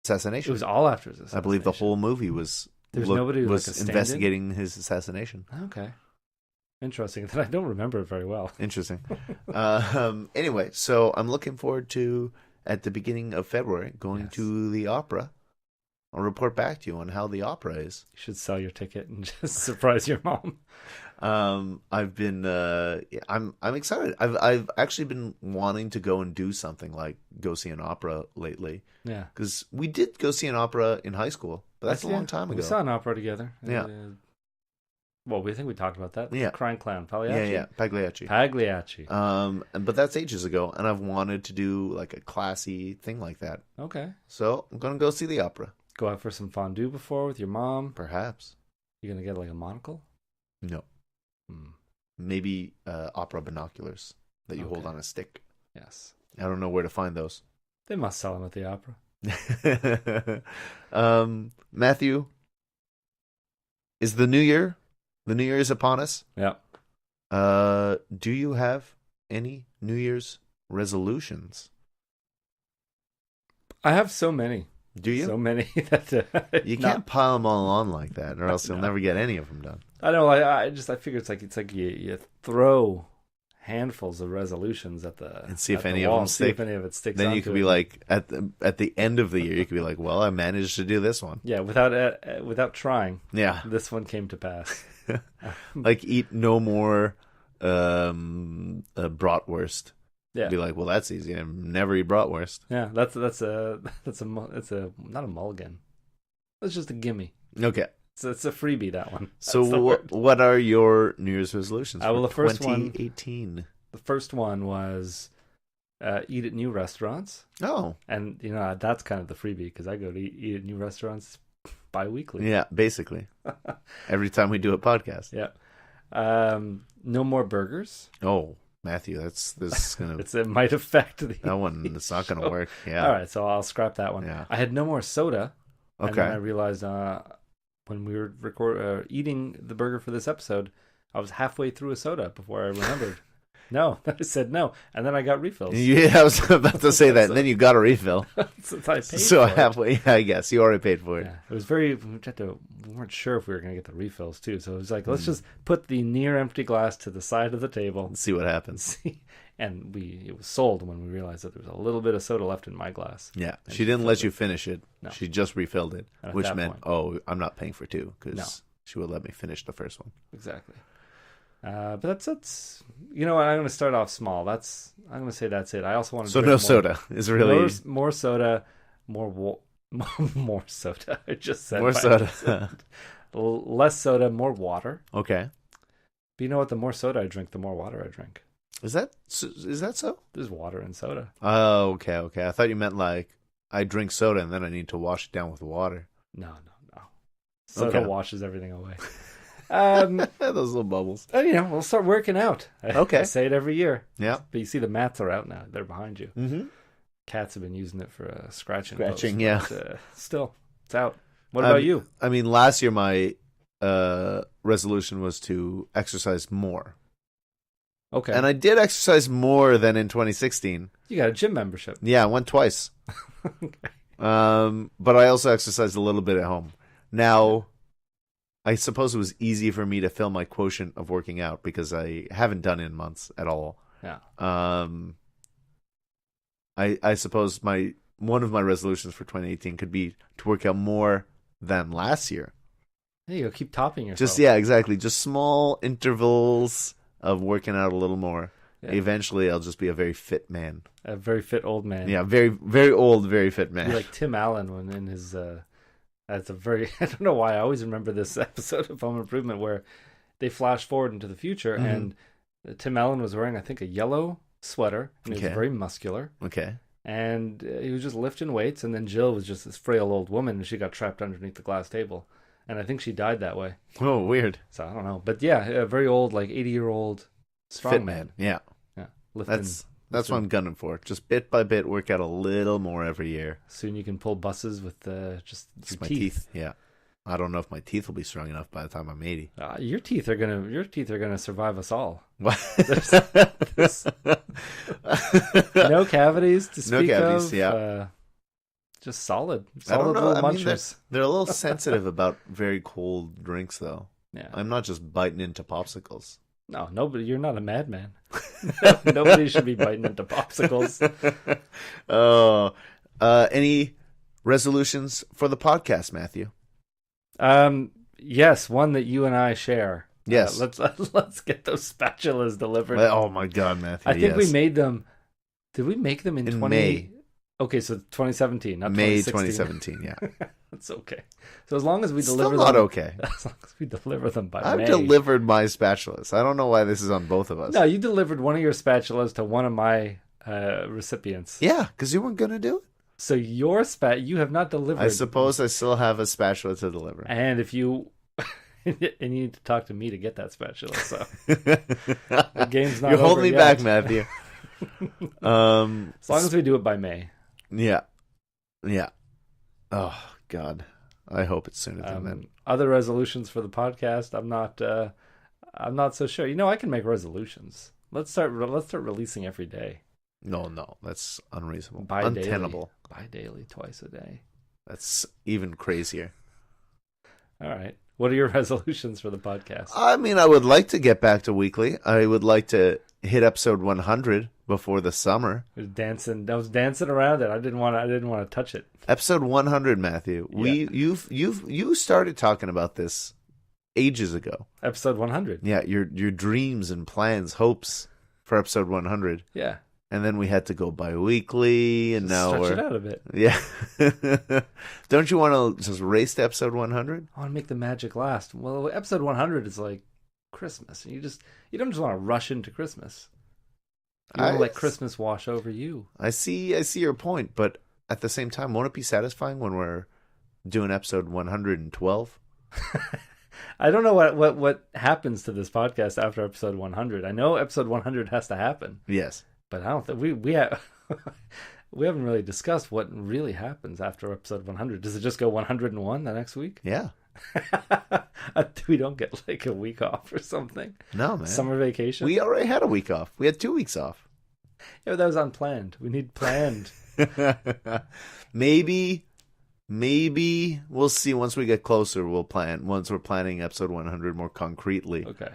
assassination. It was all after his assassination. I believe the whole movie was nobody was like a investigating his assassination. Okay. Interesting. That I don't remember it very well. Interesting. Anyway, so I'm looking forward to, at the beginning of February, going to the opera. I'll report back to you on how the opera is. You should sell your ticket and just surprise your mom. I've been, I'm excited. I've actually been wanting to go and do something like go see an opera lately. Yeah. Because we did go see an opera in high school, but that's a long time ago. We saw an opera together. Yeah. Well, we think we talked about that. Yeah. The Crying Clown, Pagliacci. Yeah, Pagliacci. Pagliacci. But that's ages ago, and I've wanted to do like a classy thing like that. Okay. So I'm gonna go see the opera. Go out for some fondue before with your mom. Perhaps. You gonna get like a monocle? No. Maybe opera binoculars that you hold on a stick. Yes. I don't know where to find those. They must sell them at the opera. Matthew, is the new year? The new year is upon us. Yeah. Do you have any New Year's resolutions? I have so many. Do you? So many that you can't pile them all on like that, or else you'll never get any of them done. I know. I figure it's like you throw handfuls of resolutions at the and see if any wall, of them stick. See if any of it sticks. Then you could be like at the end of the year, you could be like, well, I managed to do this one. Yeah, without trying. Yeah, this one came to pass. Like eat no more bratwurst. Yeah, be like, well, that's easy. I never eat bratwurst. Yeah, that's not a mulligan. That's just a gimme. Okay, so it's a freebie, that one. That's so what are your New Year's resolutions? Well, the first 2018. The first one was eat at new restaurants. Oh, and that's kind of the freebie because I go to eat at new restaurants bi-weekly. Yeah, basically every time we do a podcast. Yeah. No more burgers. Oh. Matthew, this is gonna. It might affect the. That one. It's not gonna work. Yeah. All right, so I'll scrap that one. Yeah. I had no more soda. Okay. And then I realized when we were eating the burger for this episode, I was halfway through a soda before I remembered. No, I said no, and then I got refills. Yeah, I was about to say that. And then you got a refill. Since I paid so for halfway, it. I guess you already paid for it. Yeah, it was very. We weren't sure if we were going to get the refills too, so it was like, let's just put the near empty glass to the side of the table and see what happens. And it was sold when we realized that there was a little bit of soda left in my glass. Yeah, she didn't let you finish it. No. She just refilled it, which meant, I'm not paying for two because she would let me finish the first one. Exactly. But that's you know what, I'm going to start off small. I'm going to say that's it. I also want to no soda is really more soda, more soda. I just said more soda. Less soda, more water. Okay. But you know what? The more soda I drink, the more water I drink. Is that so? There's water in soda. Oh, okay. I thought you meant like I drink soda and then I need to wash it down with water. No. Soda washes everything away. Those little bubbles. We'll start working out. Okay. I say it every year. Yeah. But you see the mats are out now. They're behind you. Mm-hmm. Cats have been using it for scratching. Scratching, post, but, still, it's out. What about you? I mean, last year my resolution was to exercise more. Okay. And I did exercise more than in 2016. You got a gym membership. Yeah, I went twice. Okay. But I also exercised a little bit at home. Now, I suppose it was easy for me to fill my quotient of working out because I haven't done it in months at all. Yeah. I suppose one of my resolutions for 2018 could be to work out more than last year. There you go. Keep topping yourself. Exactly. Just small intervals of working out a little more. Yeah. Eventually, I'll just be a very fit man. A very fit old man. Yeah, very, very old, very fit man. Be like Tim Allen when in his... That's a very... I don't know why I always remember this episode of Home Improvement where they flash forward into the future and Tim Allen was wearing, I think, a yellow sweater and he was very muscular. Okay. And he was just lifting weights and then Jill was just this frail old woman and she got trapped underneath the glass table. And I think she died that way. Oh, weird. So I don't know. But yeah, a very old, like 80-year-old strong man. Yeah. Yeah. That's what I'm gunning for. Just bit by bit, work out a little more every year. Soon you can pull buses with just my teeth. Yeah. I don't know if my teeth will be strong enough by the time I'm 80. Your teeth are gonna survive us all. What? No cavities to speak of. Yeah. Just solid I don't know. little I mean, munchers. they're a little sensitive about very cold drinks, though. Yeah. I'm not just biting into popsicles. No, nobody. You're not a madman. Nobody should be biting into popsicles. Oh, any resolutions for the podcast, Matthew? Yes, one that you and I share. Yes. Let's get those spatulas delivered. Oh my God, Matthew! I think we yes. made them. Did we make them in May. Okay, so 2017, not May 2016. 2017. Yeah, That's okay. So as long as we still deliver not them, okay. as long as we deliver them by I've May. delivered my spatulas. I don't know why this is on both of us. No, you delivered one of your spatulas to one of my recipients. Yeah, because you weren't gonna do it. So you have not delivered. I suppose I still have a spatula to deliver. And if you and you need to talk to me to get that spatula. So the game's not You're holding over me yet. back, Matthew. As long as we do it by May. Yeah. Oh God, I hope it's sooner than then. Other resolutions for the podcast, I'm not so sure. I can make resolutions. Let's start releasing every day. No, that's unreasonable, Bi-daily. untenable. Bi-daily, twice a day. That's even crazier. All right. What are your resolutions for the podcast? I mean, I would like to get back to weekly. I would like to hit episode 100 before the summer. I was dancing around it. I didn't want to touch it. Episode 100, Matthew. Yeah. You started talking about this ages ago. Episode 100. Yeah, your dreams and plans, hopes for episode 100. Yeah. And then we had to go bi-weekly, and now Stretch we're... it out a bit. Yeah. Don't you want to just race to episode 100? I want to make the magic last. Well, episode 100 is like Christmas. You don't just want to rush into Christmas. You want to let Christmas wash over you. I see your point, but at the same time, won't it be satisfying when we're doing episode 112? I don't know what happens to this podcast after episode 100. I know episode 100 has to happen. Yes. But I don't think we have we haven't really discussed what really happens after episode 100. Does it just go 101 the next week? Yeah. We don't get like a week off or something. No, man. Summer vacation. We already had a week off. We had 2 weeks off. Yeah, but that was unplanned. We need planned. Maybe we'll see once we get closer. We'll plan once we're planning episode 100 more concretely. Okay.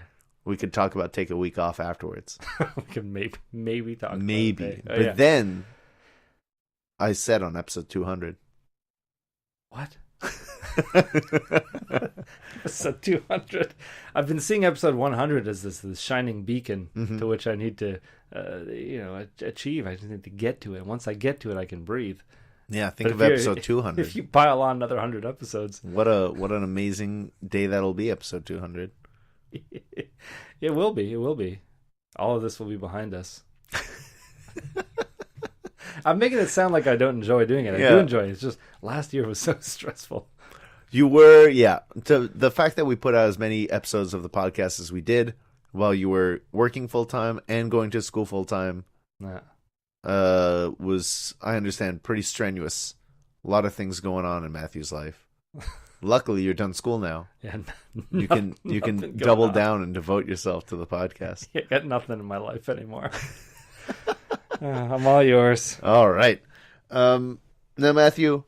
We could talk about take a week off afterwards. We can maybe talk. Maybe, about it. but Yeah. then I said on episode 200. What? Episode 200. I've been seeing episode 100 as this shining beacon to which I need to, achieve. I just need to get to it. Once I get to it, I can breathe. Yeah, think But of if episode 200. If you pile on another 100 episodes, What an amazing day that'll be, episode 200. it will be. It will be. All of this will be behind us. I'm making it sound like I don't enjoy doing it. I do enjoy it. It's just last year was so stressful. You were, yeah. The fact that we put out as many episodes of the podcast as we did while you were working full-time and going to school full-time Yeah. was, I understand, pretty strenuous. A lot of things going on in Matthew's life. Luckily, you're done school now. Yeah. You can double down and devote yourself to the podcast. I got nothing in my life anymore. I'm all yours. All right. Now, Matthew,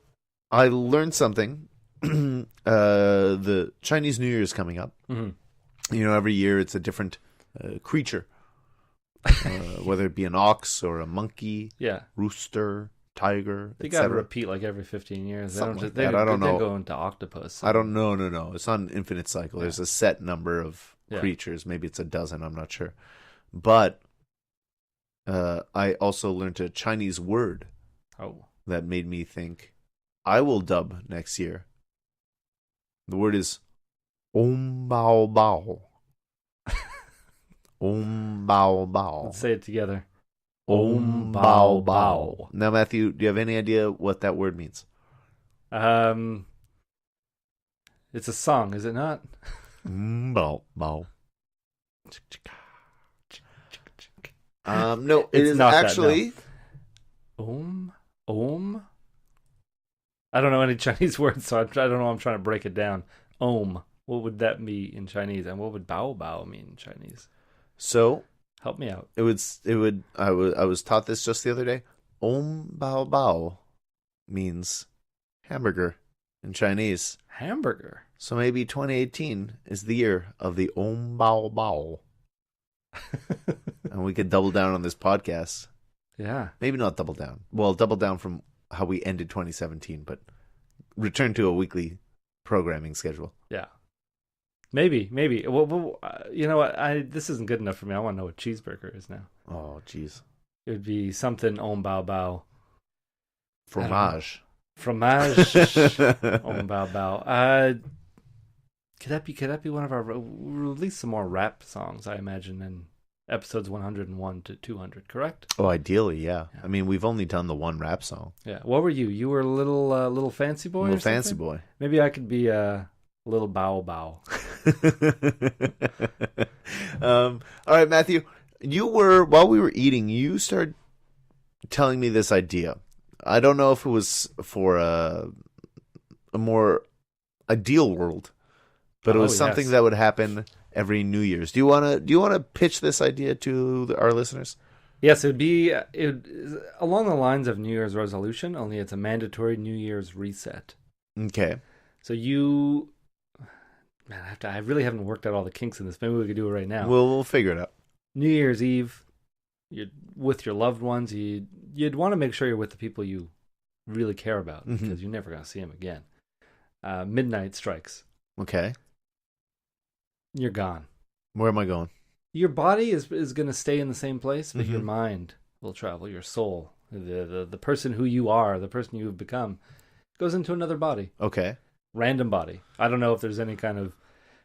I learned something. The Chinese New Year is coming up. Mm-hmm. Every year it's a different creature, whether it be an ox or a monkey, Yeah. rooster, tiger, They got to etc. repeat like every 15 years. They Something don't like that. I don't know. They go into octopus. I don't know. No. It's on infinite cycle. Yeah. There's a set number of Yeah. creatures. Maybe it's a dozen. I'm not sure. But I also learned a Chinese word Oh. that made me think I will dub next year. The word is Om Bao Bao. Om Bao Bao. Let's say it together. Om Bao Bao. Now, Matthew, do you have any idea what that word means? It's a song, is it not? Bao Bao. No, it It's is not that, actually. Om. I don't know any Chinese words, so I don't know. I'm trying to break it down. Om. What would that be in Chinese, and what would bao bao mean in Chinese? So Help me out. it would. I was taught this just the other day. Om Bao Bao means hamburger in Chinese. Hamburger. So maybe 2018 is the year of the Om Bao Bao. And we could double down on this podcast. Yeah. Maybe not double down. Well, double down from how we ended 2017, but return to a weekly programming schedule. Yeah. Maybe. Well, you know what? This isn't good enough for me. I want to know what cheeseburger is now. Oh, jeez. It would be something Om Bao Bao. Fromage. Fromage. Om Bao Bao. Could that be one of our... release some more rap songs, I imagine, in episodes 101 to 200, correct? Oh, ideally, yeah. I mean, we've only done the one rap song. Yeah. What were you? You were a little fancy boy? Little fancy boy. Maybe I could be a little Bao Bao. All right, Matthew. While we were eating, you started telling me this idea. I don't know if it was for a more ideal world, but it was something that would happen every New Year's. Do you want to pitch this idea to our listeners? Yes, it would be along the lines of New Year's resolution, only it's a mandatory New Year's reset. Okay. So I really haven't worked out all the kinks in this. Maybe we could do it right now. We'll figure it out. New Year's Eve, you're with your loved ones. You'd want to make sure you're with the people you really care about, because you're never going to see them again. Midnight strikes. Okay. You're gone. Where am I going? Your body is going to stay in the same place, but your mind will travel. Your soul, the person who you are, the person you have become, goes into another body. Okay. Random body. I don't know if there's any kind of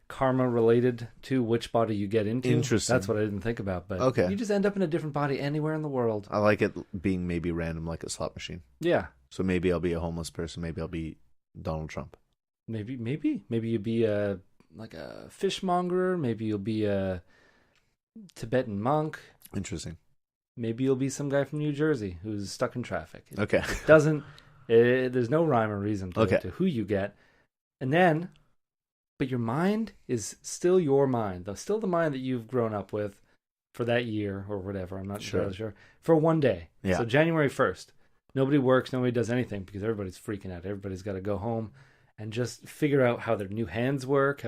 karma related to which body you get into. Interesting. That's what I didn't think about. But okay. You just end up in a different body anywhere in the world. I like it being maybe random, like a slot machine. Yeah. So maybe I'll be a homeless person. Maybe I'll be Donald Trump. Maybe you'll be a fishmonger. Maybe you'll be a Tibetan monk. Interesting. Maybe you'll be some guy from New Jersey who's stuck in traffic. Okay. There's no rhyme or reason to who you get. And then, but your mind is still your mind, though, still the mind that you've grown up with for that year or whatever. I'm not entirely sure. For one day. Yeah. So January 1st. Nobody works, nobody does anything because everybody's freaking out. Everybody's got to go home and just figure out how their new hands work,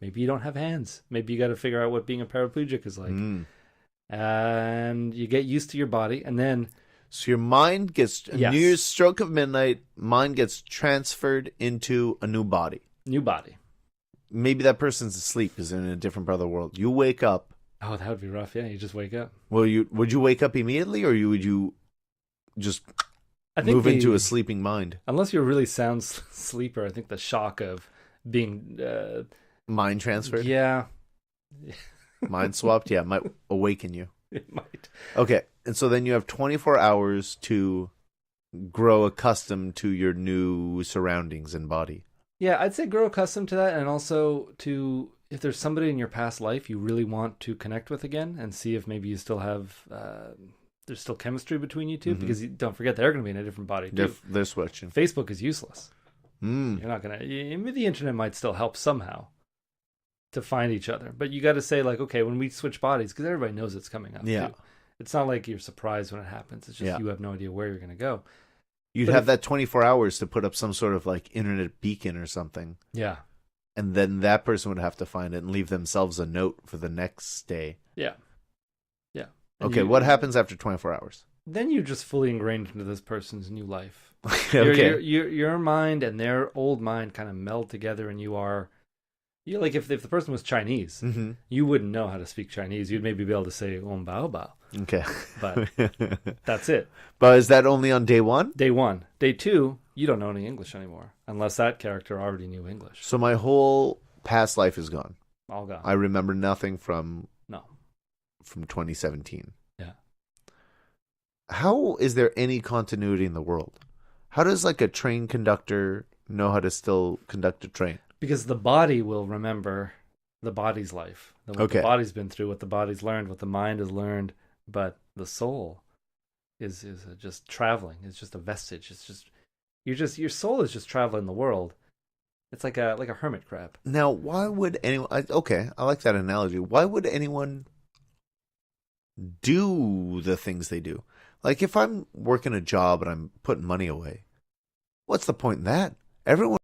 maybe you don't have hands. Maybe you got to figure out what being a paraplegic is like. And you get used to your body, and then... So your mind gets, New Year's stroke of midnight, mind gets transferred into a new body. New body. Maybe that person's asleep, is in a different part of the world. You wake up. Oh, that would be rough. Yeah, you just wake up. Would you wake up immediately, or would you just move into a sleeping mind? Unless you're a really sound sleeper, I think the shock of being... mind transferred? Yeah. Mind swapped? Yeah, might awaken you. It might. Okay, and so then you have 24 hours to grow accustomed to your new surroundings and body. Yeah, I'd say grow accustomed to that, and also to, if there's somebody in your past life you really want to connect with again and see if maybe you still have, there's still chemistry between you two, because don't forget they're going to be in a different body too. They're switching. Facebook is useless. You're not going to, the internet might still help somehow to find each other, but you got to say like, okay, when we switch bodies, because everybody knows it's coming up too. It's not like you're surprised when it happens. It's just you have no idea where you're going to go. You'd have that 24 hours to put up some sort of like internet beacon or something. Yeah. And then that person would have to find it and leave themselves a note for the next day. Yeah. Yeah. And okay, what happens after 24 hours? Then you're just fully ingrained into this person's new life. Okay. Your mind and their old mind kind of meld together, and like if the person was Chinese, you wouldn't know how to speak Chinese. You'd maybe be able to say "Om Bao Bao." Okay, but that's it. But is that only on day one? Day one. Day two, you don't know any English anymore, unless that character already knew English. So my whole past life is gone. All gone. I remember nothing from 2017. Yeah. How is there any continuity in the world? How does like a train conductor know how to still conduct a train? Because the body will remember the body's life. What the body's been through, what the body's learned, what the mind has learned. But the soul is just traveling. It's just a vestige. It's just your soul is just traveling the world. It's like a hermit crab. Now, why would anyone... I like that analogy. Why would anyone do the things they do? Like if I'm working a job and I'm putting money away, What's the point in that? Everyone